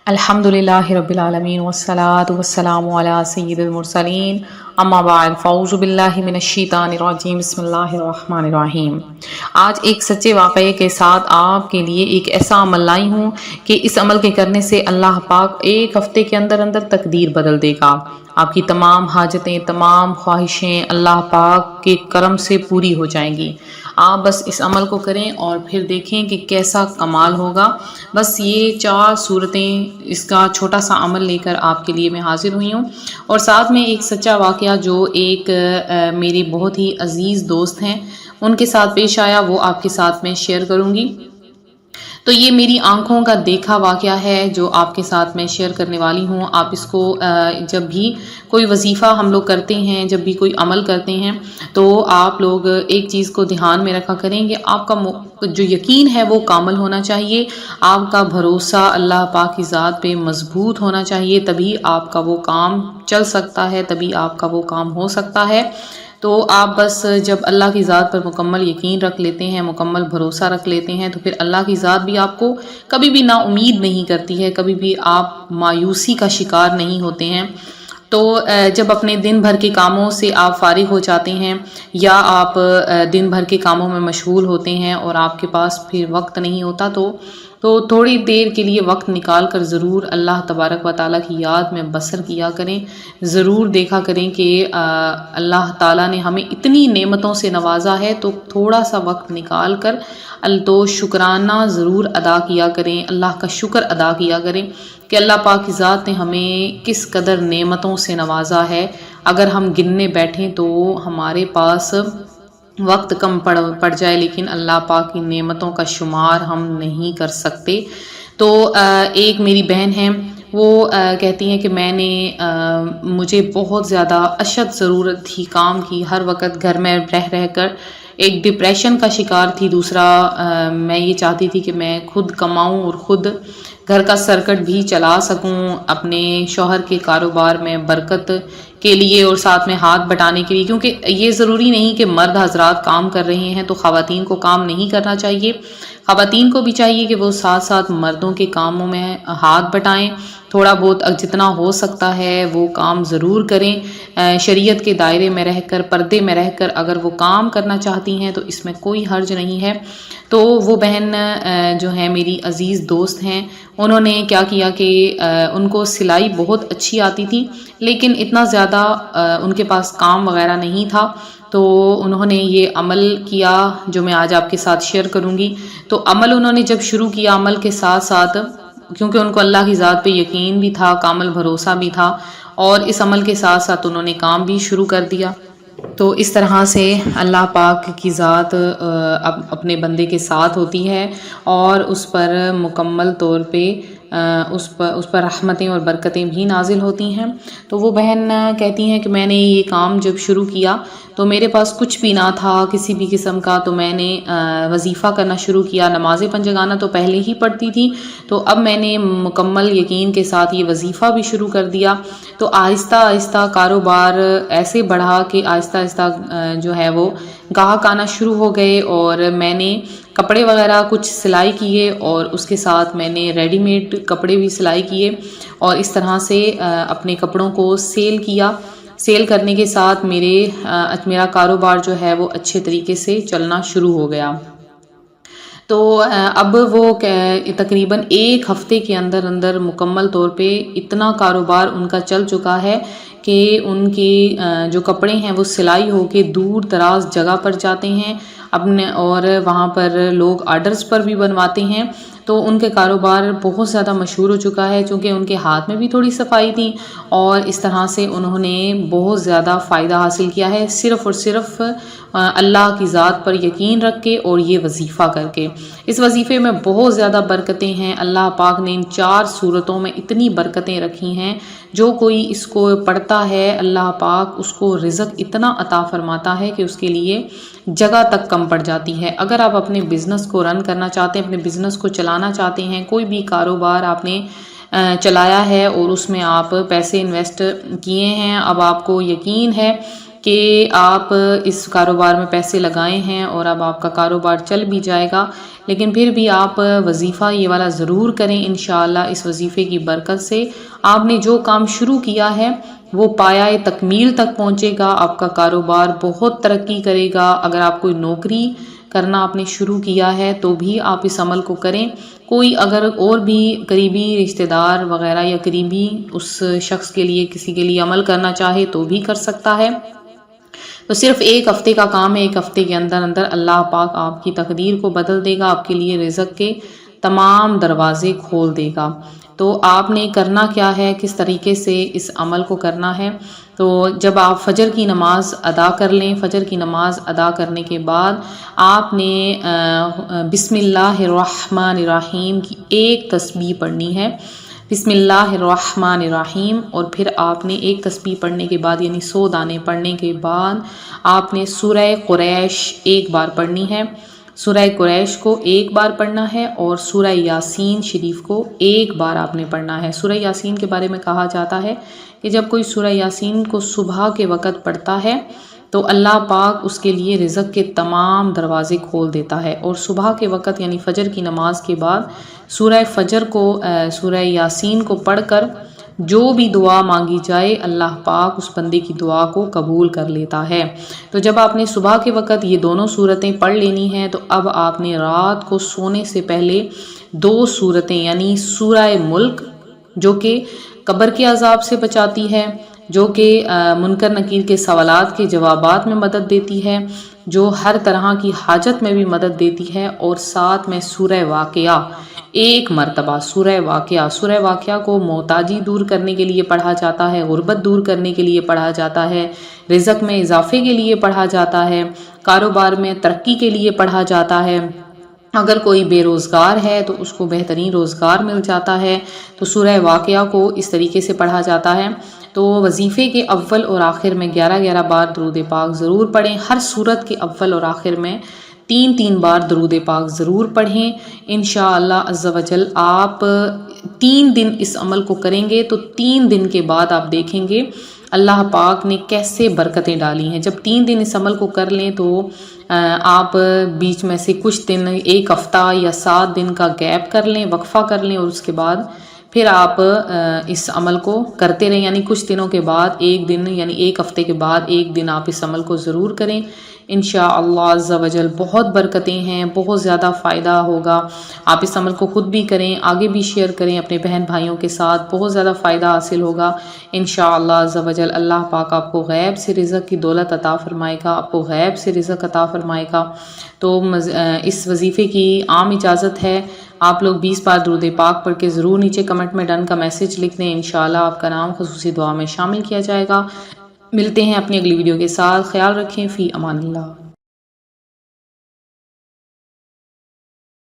الحمدللہ رب العالمین والصلاة والسلام علی سید المرسلین اما بعد فاعوذ باللہ من الشیطان الرجیم بسم اللہ الرحمن الرحیم۔ آج ایک سچے واقعے کے ساتھ آپ کے لیے ایک ایسا عمل لائی ہوں کہ اس عمل کے کرنے سے اللہ پاک ایک ہفتے کے اندر تقدیر بدل دے گا۔ آپ کی تمام حاجتیں، تمام خواہشیں اللہ پاک کے کرم سے پوری ہو جائیں گی۔ آپ بس اس عمل کو کریں اور پھر دیکھیں کہ کیسا کمال ہوگا۔ بس یہ 4 صورتیں، اس کا چھوٹا سا عمل لے کر آپ کے لیے میں حاضر ہوئی ہوں، اور ساتھ میں ایک سچا واقعہ جو ایک میری بہت ہی عزیز دوست ہیں ان کے ساتھ پیش آیا، وہ آپ کے ساتھ میں شیئر کروں گی۔ تو یہ میری آنکھوں کا دیکھا واقعہ ہے جو آپ کے ساتھ میں شیئر کرنے والی ہوں۔ آپ اس کو جب بھی کوئی وظیفہ ہم لوگ کرتے ہیں، جب بھی کوئی عمل کرتے ہیں، تو آپ لوگ ایک چیز کو دھیان میں رکھا کریں کہ آپ کا جو یقین ہے وہ کامل ہونا چاہیے، آپ کا بھروسہ اللہ پاک کی ذات پہ مضبوط ہونا چاہیے، تبھی آپ کا وہ کام چل سکتا ہے، تبھی آپ کا وہ کام ہو سکتا ہے۔ تو آپ بس جب اللہ کی ذات پر مکمل یقین رکھ لیتے ہیں، مکمل بھروسہ رکھ لیتے ہیں، تو پھر اللہ کی ذات بھی آپ کو کبھی بھی نا امید نہیں کرتی ہے، کبھی بھی آپ مایوسی کا شکار نہیں ہوتے ہیں۔ تو جب اپنے دن بھر کے کاموں سے آپ فارغ ہو جاتے ہیں، یا آپ دن بھر کے کاموں میں مشغول ہوتے ہیں اور آپ کے پاس پھر وقت نہیں ہوتا، تو تھوڑی دیر کے لیے وقت نکال کر ضرور اللہ تبارک و تعالیٰ کی یاد میں بسر کیا کریں۔ ضرور دیکھا کریں کہ اللہ تعالیٰ نے ہمیں اتنی نعمتوں سے نوازا ہے، تو تھوڑا سا وقت نکال کر تو شکرانہ ضرور ادا کیا کریں، اللہ کا شکر ادا کیا کریں کہ اللہ پاک کی ذات نے ہمیں کس قدر نعمتوں سے نوازا ہے۔ اگر ہم گننے بیٹھیں تو ہمارے پاس وقت کم پڑ جائے، لیکن اللہ پاک کی نعمتوں کا شمار ہم نہیں کر سکتے۔ تو ایک میری بہن ہے، وہ کہتی ہیں کہ مجھے بہت زیادہ اشد ضرورت تھی کام کی، ہر وقت گھر میں رہ کر ایک ڈپریشن کا شکار تھی۔ دوسرا میں یہ چاہتی تھی کہ میں خود کماؤں اور خود گھر کا سرکٹ بھی چلا سکوں، اپنے شوہر کے کاروبار میں برکت کے لیے اور ساتھ میں ہاتھ بٹانے کے لیے، کیونکہ یہ ضروری نہیں کہ مرد حضرات کام کر رہے ہیں تو خواتین کو کام نہیں کرنا چاہیے۔ خواتین کو بھی چاہیے کہ وہ ساتھ ساتھ مردوں کے کاموں میں ہاتھ بٹائیں، تھوڑا بہت جتنا ہو سکتا ہے وہ کام ضرور کریں۔ شریعت کے دائرے میں رہ کر، پردے میں رہ کر اگر وہ کام کرنا چاہتی ہیں تو اس میں کوئی حرج نہیں ہے۔ تو وہ بہن جو ہے میری عزیز دوست ہیں، انہوں نے کیا کیا کہ ان کو سلائی بہت اچھی آتی تھی، لیکن اتنا زیادہ ان کے پاس کام وغیرہ نہیں تھا۔ تو انہوں نے یہ عمل کیا جو میں آج آپ کے ساتھ شیئر کروں گی۔ تو عمل انہوں نے جب شروع کیا، عمل کے ساتھ ساتھ کیونکہ ان کو اللہ کی ذات پہ یقین بھی تھا، کامل بھروسہ بھی تھا، اور اس عمل کے ساتھ ساتھ انہوں نے کام بھی شروع کر دیا۔ تو اس طرح سے اللہ پاک کی ذات اپنے بندے کے ساتھ ہوتی ہے، اور اس پر مکمل طور پہ اس پر رحمتیں اور برکتیں بھی نازل ہوتی ہیں۔ تو وہ بہن کہتی ہیں کہ میں نے یہ کام جب شروع کیا تو میرے پاس کچھ بھی نہ تھا کسی بھی قسم کا، تو میں نے وظیفہ کرنا شروع کیا۔ نماز پنجگانہ تو پہلے ہی پڑھتی تھی، تو اب میں نے مکمل یقین کے ساتھ یہ وظیفہ بھی شروع کر دیا۔ تو آہستہ آہستہ کاروبار ایسے بڑھا کہ آہستہ آہستہ جو ہے وہ گاہک آنا شروع ہو گئے، اور میں نے کپڑے وغیرہ کچھ سلائی کیے، اور اس کے ساتھ میں نے ریڈی میڈ کپڑے بھی سلائی کیے، اور اس طرح سے اپنے کپڑوں کو سیل کیا۔ سیل کرنے کے ساتھ میرا کاروبار جو ہے وہ اچھے طریقے سے چلنا شروع ہو گیا۔ تو اب وہ تقریباً 1 ہفتے کے اندر مکمل طور پہ اتنا کاروبار ان کا چل چکا ہے کہ ان کے جو کپڑے ہیں وہ سلائی ہو کے دور دراز جگہ پر جاتے ہیں اور وہاں پر لوگ آرڈرز پر بھی بنواتے ہیں۔ تو ان کے کاروبار بہت زیادہ مشہور ہو چکا ہے، چونکہ ان کے ہاتھ میں بھی تھوڑی صفائی تھی، اور اس طرح سے انہوں نے بہت زیادہ فائدہ حاصل کیا ہے، صرف اور صرف اللہ کی ذات پر یقین رکھ کے اور یہ وظیفہ کر کے۔ اس وظیفے میں بہت زیادہ برکتیں ہیں۔ اللہ پاک نے ان 4 صورتوں میں اتنی برکتیں رکھی ہیں، جو کوئی اس کو پڑھتا ہے اللہ پاک اس کو رزق اتنا عطا فرماتا ہے کہ اس کے لیے جگہ تک کم پڑ جاتی ہے۔ اگر آپ اپنے بزنس کو رن کرنا چاہتے ہیں، اپنے بزنس کو چلانا چاہتے ہیں، کوئی بھی کاروبار آپ نے چلایا ہے اور اس میں آپ پیسے انویسٹ کیے ہیں، اب آپ کو یقین ہے کہ آپ اس کاروبار میں پیسے لگائے ہیں اور اب آپ کا کاروبار چل بھی جائے گا، لیکن پھر بھی آپ وظیفہ یہ والا ضرور کریں انشاءاللہ۔ اس وظیفے کی برکت سے آپ نے جو کام شروع کیا ہے وہ پایہ تکمیل تک پہنچے گا، آپ کا کاروبار بہت ترقی کرے گا۔ اگر آپ کوئی نوکری کرنا آپ نے شروع کیا ہے تو بھی آپ اس عمل کو کریں۔ کوئی اگر اور بھی قریبی رشتہ دار وغیرہ یا قریبی اس شخص کے لیے کسی کے لیے عمل کرنا چاہے تو بھی کر سکتا ہے۔ تو صرف ایک ہفتے کا کام ہے، ایک ہفتے کے اندر اندر اللہ پاک آپ کی تقدیر کو بدل دے گا، آپ کے لیے رزق کے تمام دروازے کھول دے گا۔ تو آپ نے کرنا کیا ہے، کس طریقے سے اس عمل کو کرنا ہے؟ تو جب آپ فجر کی نماز ادا کر لیں، فجر کی نماز ادا کرنے کے بعد آپ نے بسم اللہ الرحمن الرحیم کی ایک تسبیح پڑھنی ہے، بسم اللہ الرحمن الرحیم، اور پھر آپ نے ایک تسبیح پڑھنے کے بعد یعنی 100 دانے پڑھنے کے بعد آپ نے سورہ قریش ایک بار پڑھنی ہے، سورہ قریش کو ایک بار پڑھنا ہے، اور سورہ یاسین شریف کو ایک بار آپ نے پڑھنا ہے۔ سورہ یاسین کے بارے میں کہا جاتا ہے کہ جب کوئی سورہ یاسین کو صبح کے وقت پڑھتا ہے تو اللہ پاک اس کے لیے رزق کے تمام دروازے کھول دیتا ہے، اور صبح کے وقت یعنی فجر کی نماز کے بعد سورہ فجر کو سورہ یاسین کو پڑھ کر جو بھی دعا مانگی جائے اللہ پاک اس بندے کی دعا کو قبول کر لیتا ہے۔ تو جب آپ نے صبح کے وقت یہ دونوں صورتیں پڑھ لینی ہیں تو اب آپ نے رات کو سونے سے پہلے 2 صورتیں یعنی سورہ ملک جو کہ قبر کے عذاب سے بچاتی ہے، جو کہ منکر نکیر کے سوالات کے جوابات میں مدد دیتی ہے، جو ہر طرح کی حاجت میں بھی مدد دیتی ہے، اور ساتھ میں سورہ واقعہ ایک مرتبہ سورہ واقعہ کو محتاجی دور کرنے کے لیے پڑھا جاتا ہے، غربت دور کرنے کے لیے پڑھا جاتا ہے، رزق میں اضافے کے لیے پڑھا جاتا ہے، کاروبار میں ترقی کے لیے پڑھا جاتا ہے۔ اگر کوئی بے روزگار ہے تو اس کو بہترین روزگار مل جاتا ہے، تو سورہ واقعہ کو اس طریقے سے پڑھا جاتا ہے۔ تو وظیفے کے اول اور آخر میں 11 بار درود پاک ضرور پڑھیں، ہر سورت کے اول اور آخر میں 3 بار درود پاک ضرور پڑھیں۔ انشاءاللہ عز و جل آپ 3 دن اس عمل کو کریں گے تو 3 دن کے بعد آپ دیکھیں گے اللہ پاک نے کیسے برکتیں ڈالی ہیں۔ جب 3 دن اس عمل کو کر لیں تو آپ بیچ میں سے کچھ دن، 1 ہفتہ یا 7 دن کا گیپ کر لیں، وقفہ کر لیں، اور اس کے بعد پھر آپ اس عمل کو کرتے رہیں، یعنی کچھ دنوں کے بعد 1 دن یعنی 1 ہفتے کے بعد 1 دن آپ اس عمل کو ضرور کریں۔ انشاءاللہ عز و جل بہت برکتیں ہیں، بہت زیادہ فائدہ ہوگا۔ آپ اس عمل کو خود بھی کریں، آگے بھی شیئر کریں اپنے بہن بھائیوں کے ساتھ، بہت زیادہ فائدہ حاصل ہوگا انشاءاللہ عز و جل۔ اللہ پاک آپ کو غیب سے رزق کی دولت عطا فرمائے گا، آپ کو غیب سے رزق عطا فرمائے گا۔ تو اس وظیفے کی عام اجازت ہے، آپ لوگ 20 بار درود پاک پڑھ کے ضرور نیچے کمنٹ میں ڈن کا میسج لکھ دیں، انشاءاللہ آپ کا نام خصوصی دعا میں شامل کیا جائے گا۔ ملتے ہیں اپنی اگلی ویڈیو کے ساتھ، خیال رکھیں، فی امان اللہ۔